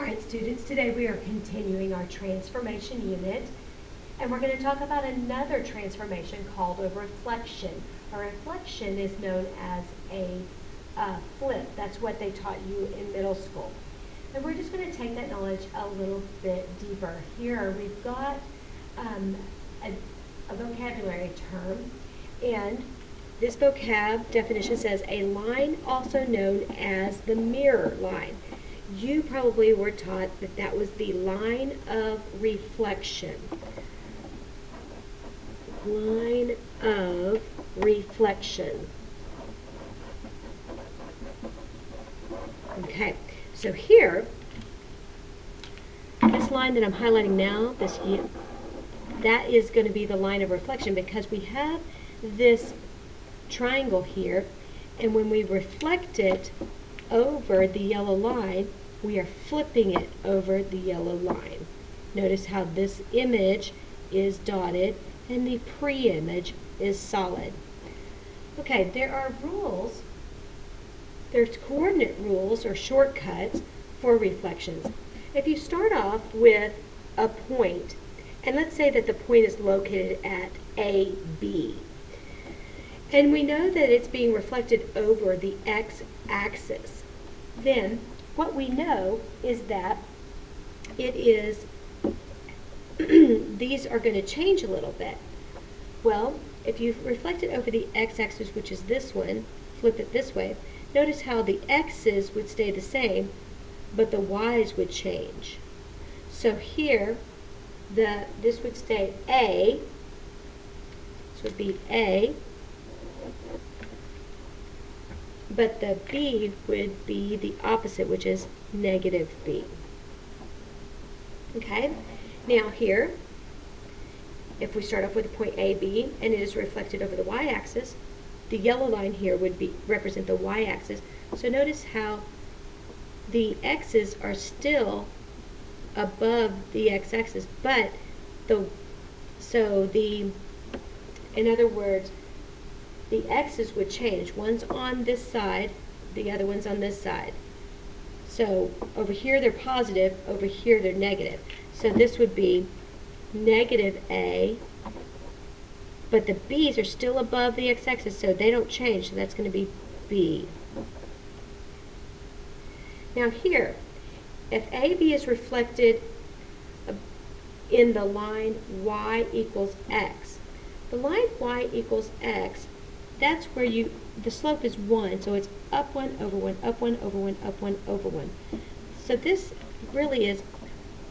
Alright students, today we are continuing our transformation unit, and we're going to talk about another transformation called a reflection. A reflection is known as a flip. That's what they taught you in middle school. And we're just going to take that knowledge a little bit deeper. Here we've got a vocabulary term, and this vocab definition says a line also known as the mirror line. You probably were taught that that was the line of reflection. Line of reflection. Okay, so here, this line that I'm highlighting now, that is going to be the line of reflection because we have this triangle here, and when we reflect it over the yellow line, we are flipping it over the yellow line. Notice how this image is dotted and the pre-image is solid. Okay, there are rules. There's coordinate rules or shortcuts for reflections. If you start off with a point, and let's say that the point is located at AB, and we know that it's being reflected over the x-axis, then what we know is that it is, these are going to change a little bit. Well, if you reflect it over the x-axis, which is this one, flip it this way, notice how the x's would stay the same, but the y's would change. So here, this would stay A, this would be A, but the B would be the opposite, which is negative B. Okay, now here, if we start off with a point AB and it is reflected over the y-axis, the yellow line here would represent the y-axis. So notice how the x's are still above the x-axis, but in other words, the x's would change. One's on this side, the other one's on this side. So over here they're positive, over here they're negative. So this would be negative A, but the B's are still above the x-axis, so they don't change, so that's going to be B. Now here, if AB is reflected in the line y equals x, the line y equals x, that's where the slope is 1, so it's up 1 over 1, up 1 over 1, up 1 over 1. So this really is,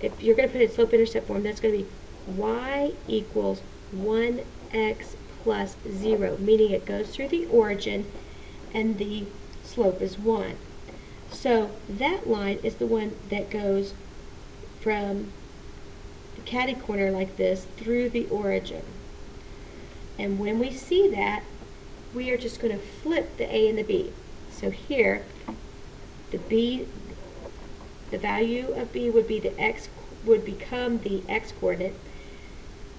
if you're going to put it in slope-intercept form, that's going to be y equals 1x plus 0, meaning it goes through the origin and the slope is 1. So that line is the one that goes from the catty corner like this through the origin. And when we see that, we are just going to flip the A and the B. So here, the value of B would be would become the x coordinate,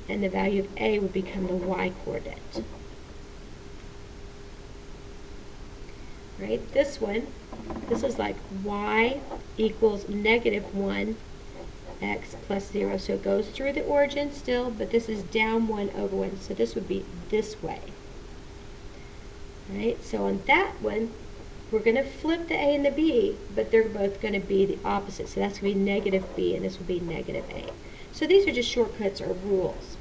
and the value of A would become the y coordinate. Right? This is like y equals negative 1x plus 0. So it goes through the origin still, but this is down 1 over 1. So this would be this way. Right? So on that one, we're going to flip the A and the B, but they're both going to be the opposite. So that's going to be negative B, and this will be negative A. So these are just shortcuts or rules.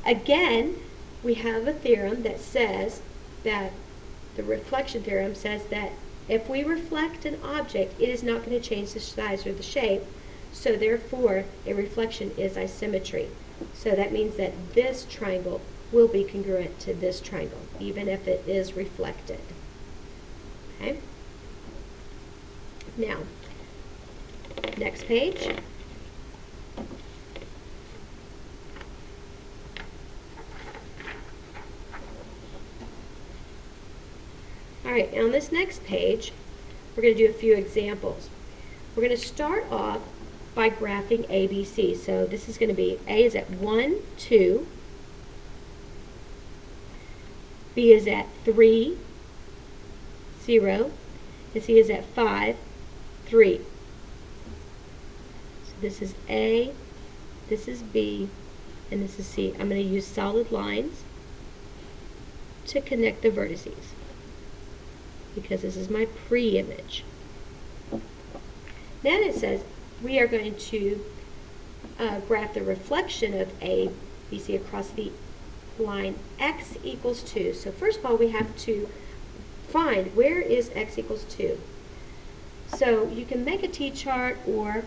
Again, we have a theorem that says that, the reflection theorem says that if we reflect an object, it is not going to change the size or the shape, so therefore a reflection is isometry. So that means that this triangle will be congruent to this triangle, even if it is reflected. Okay? Now, next page. Alright, on this next page, we're going to do a few examples. We're going to start off by graphing ABC. So this is going to be A is at 1, 2, B is at 3, 0, and C is at 5, 3. So this is A, this is B, and this is C. I'm going to use solid lines to connect the vertices because this is my pre-image. Then it says we are going to graph the reflection of A, B, C across the line x equals 2. So first of all, we have to find where is x equals 2. So you can make a t-chart, or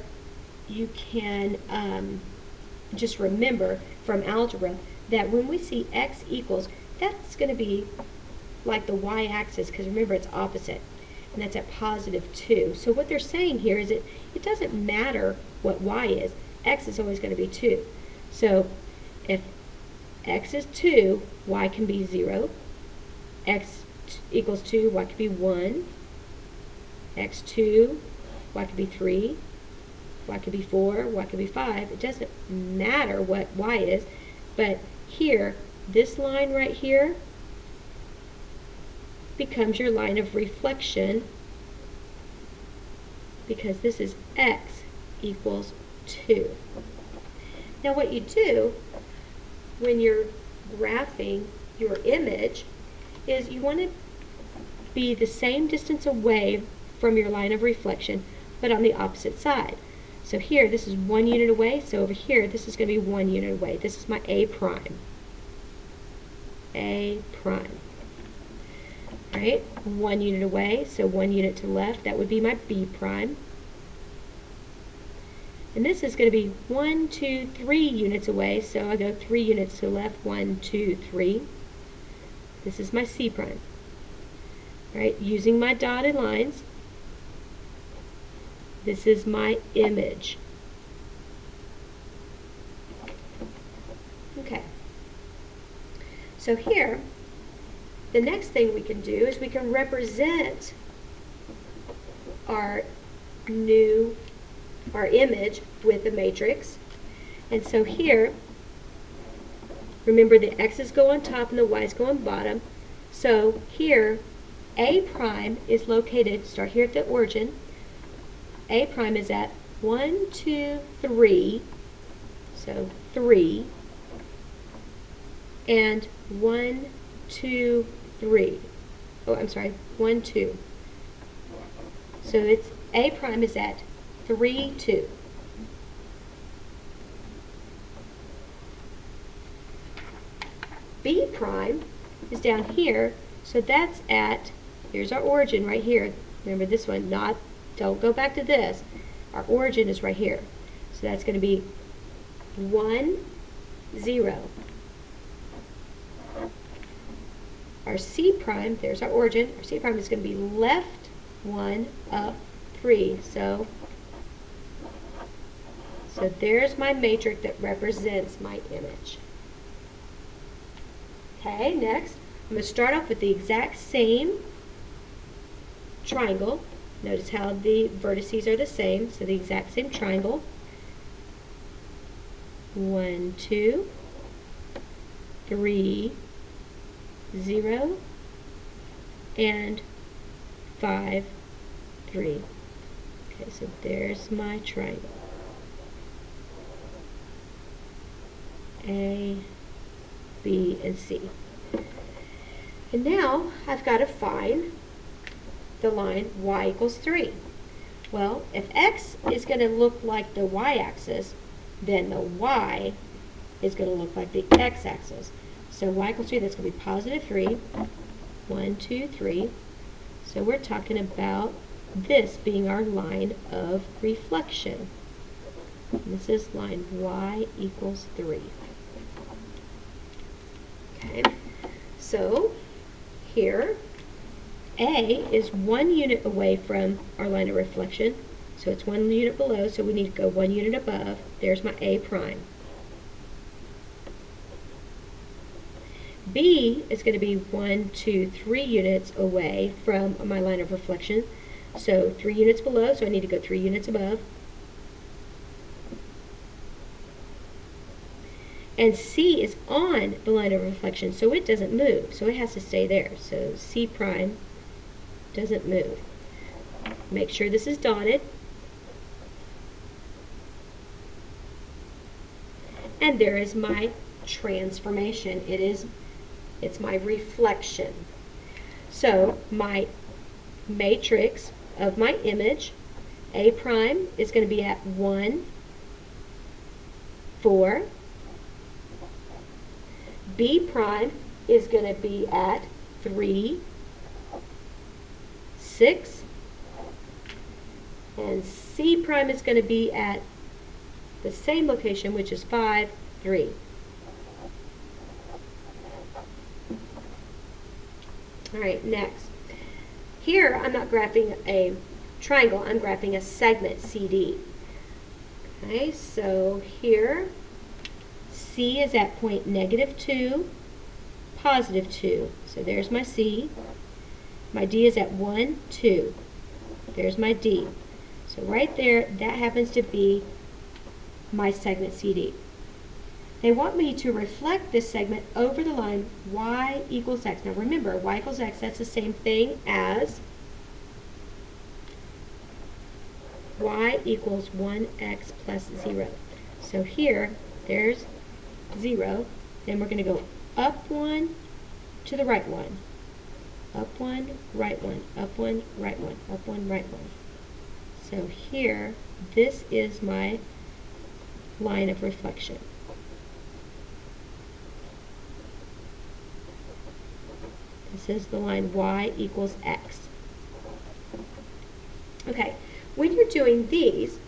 you can just remember from algebra that when we see x equals, that's going to be like the y-axis, because remember it's opposite, and that's at positive 2. So what they're saying here is it doesn't matter what y is, x is always going to be 2. So if x is 2, y can be 0. X equals 2, y can be 1. x2, y could be 3. Y could be 4, y could be 5. It doesn't matter what y is, but here, this line right here becomes your line of reflection because this is x equals 2. Now what you do when you're graphing your image is you want to be the same distance away from your line of reflection, but on the opposite side. So here, this is 1 unit away, so over here, this is going to be 1 unit away. This is my A prime. A prime. Right? 1 unit away, so 1 unit to the left, that would be my B prime. And this is going to be 1, 2, 3 units away, so I go 3 units to the left, 1, 2, 3. This is my C prime. Right? Using my dotted lines, this is my image. Okay. So here, the next thing we can do is we can represent our image with a matrix. And so here, remember the x's go on top and the y's go on bottom. So here, A prime is located, start here at the origin. A prime is at 1, 2, 3, so 3, and 1, 2, 3. Oh, I'm sorry, 1, 2. So it's A prime is at 3, 2. B prime is down here, so that's at, here's our origin right here. Remember this one, don't go back to this. Our origin is right here. So that's going to be 1, 0. Our C prime, there's our origin. Our C prime is going to be left 1, up 3. So there's my matrix that represents my image. Okay, next, I'm going to start off with the exact same triangle. Notice how the vertices are the same, so the exact same triangle. 1, 2, 3, 0, and 5, 3. Okay, so there's my triangle. A, B, and C. And now I've got to find the line y equals 3. Well, if x is going to look like the y-axis, then the y is going to look like the x-axis. So y equals 3, that's going to be positive 3. 1, 2, 3. So we're talking about this being our line of reflection. And this is line y equals 3. Okay, so here, A is 1 unit away from our line of reflection, so it's 1 unit below, so we need to go 1 unit above. There's my A prime. B is going to be 1, 2, 3 units away from my line of reflection, so 3 units below, so I need to go 3 units above. And C is on the line of reflection, so it doesn't move, so it has to stay there. So C prime doesn't move. Make sure this is dotted. And there is my transformation. It's my reflection. So my matrix of my image, A prime is going to be at 1, 4. B prime is going to be at 3, 6. And C prime is going to be at the same location, which is 5, 3. All right, next. Here, I'm not graphing a triangle, I'm graphing a segment, CD. Okay, so here, C is at point -2, +2. So there's my C. My D is at 1, 2. There's my D. So right there, that happens to be my segment CD. They want me to reflect this segment over the line y equals x. Now remember, y equals x, that's the same thing as y equals 1x plus 0. So here, there's 0. Then we're going to go up 1 to the right 1. Up 1, right 1, up 1, right 1, up 1, right 1. So here, this is my line of reflection. This is the line y equals x. Okay, when you're doing these,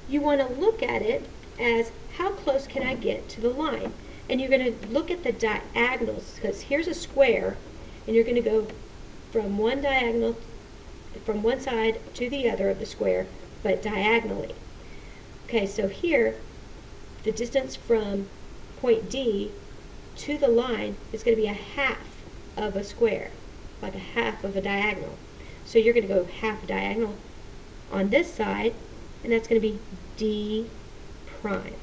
you want to look at it as how close can I get to the line? And you're going to look at the diagonals, because here's a square, and you're going to go from one diagonal, from one side to the other of the square, but diagonally. Okay, so here, the distance from point D to the line is going to be a half of a square, like a half of a diagonal. So you're going to go half diagonal on this side, and that's going to be D prime.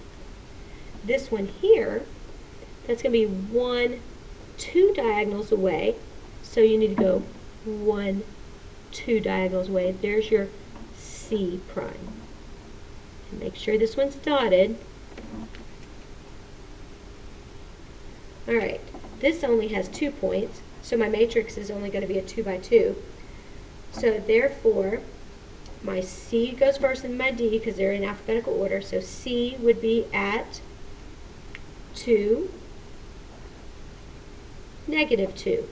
This one here, that's going to be 2 diagonals away, so you need to go 2 diagonals away. There's your C prime. And make sure this one's dotted. Alright, this only has 2 points, so my matrix is only going to be a 2 by 2. So therefore, my C goes first and my D, because they're in alphabetical order, so C would be at 2, -2.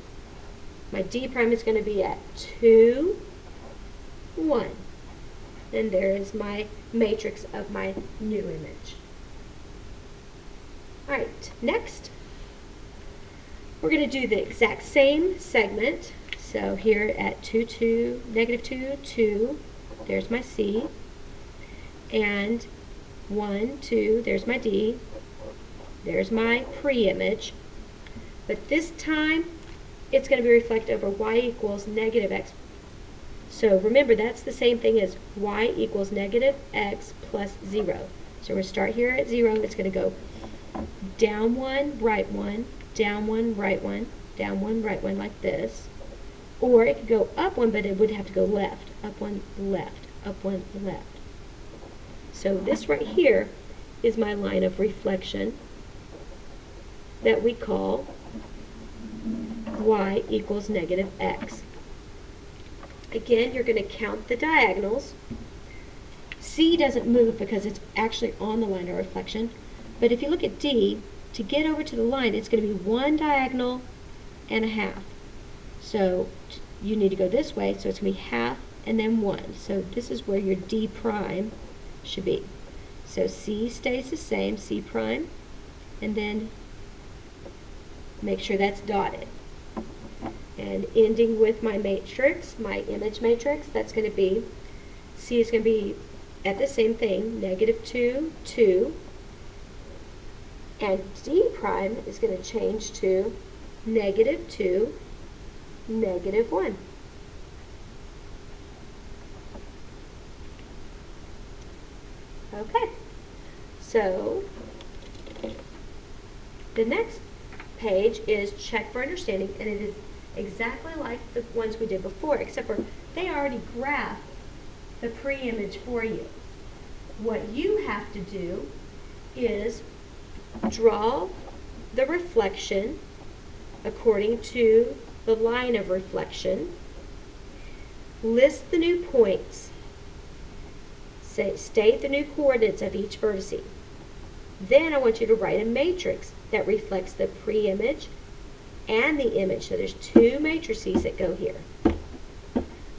My D prime is going to be at 2, 1. And there is my matrix of my new image. Alright, next, we're going to do the exact same segment. So here at 2, 2, -2, 2, there's my C. And 1, 2, there's my D. There's my pre-image. But this time, it's going to be reflected over y equals -x. So remember, that's the same thing as y equals -x plus 0. So we're going to start here at 0. It's going to go down 1, right 1, down 1, right 1, down 1, right 1, like this. Or it could go up 1, but it would have to go left. Up 1, left, up 1, left. So this right here is my line of reflection that we call y equals -x. Again, you're going to count the diagonals. C doesn't move because it's actually on the line of reflection. But if you look at D, to get over to the line, it's going to be 1 diagonal and a half. So you need to go this way, so it's going to be half and then 1. So this is where your D prime should be. So C stays the same, C prime, and then make sure that's dotted. And ending with my matrix, my image matrix, that's going to be, C is going to be at the same thing, -2, 2, and D prime is going to change to -2, -1. Okay, so the next page is check for understanding, and it is exactly like the ones we did before, except for they already graphed the pre-image for you. What you have to do is Draw the reflection according to the line of reflection. List the new points. State the new coordinates of each vertex. Then I want you to write a matrix that reflects the pre-image and the image. So there's two matrices that go here.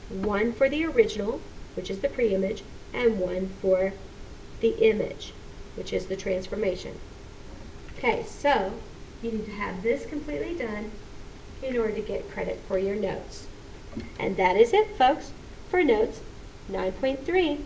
One for the original, which is the pre-image, and one for the image, which is the transformation. Okay, so you need to have this completely done in order to get credit for your notes. And that is it, folks, for notes 9.3.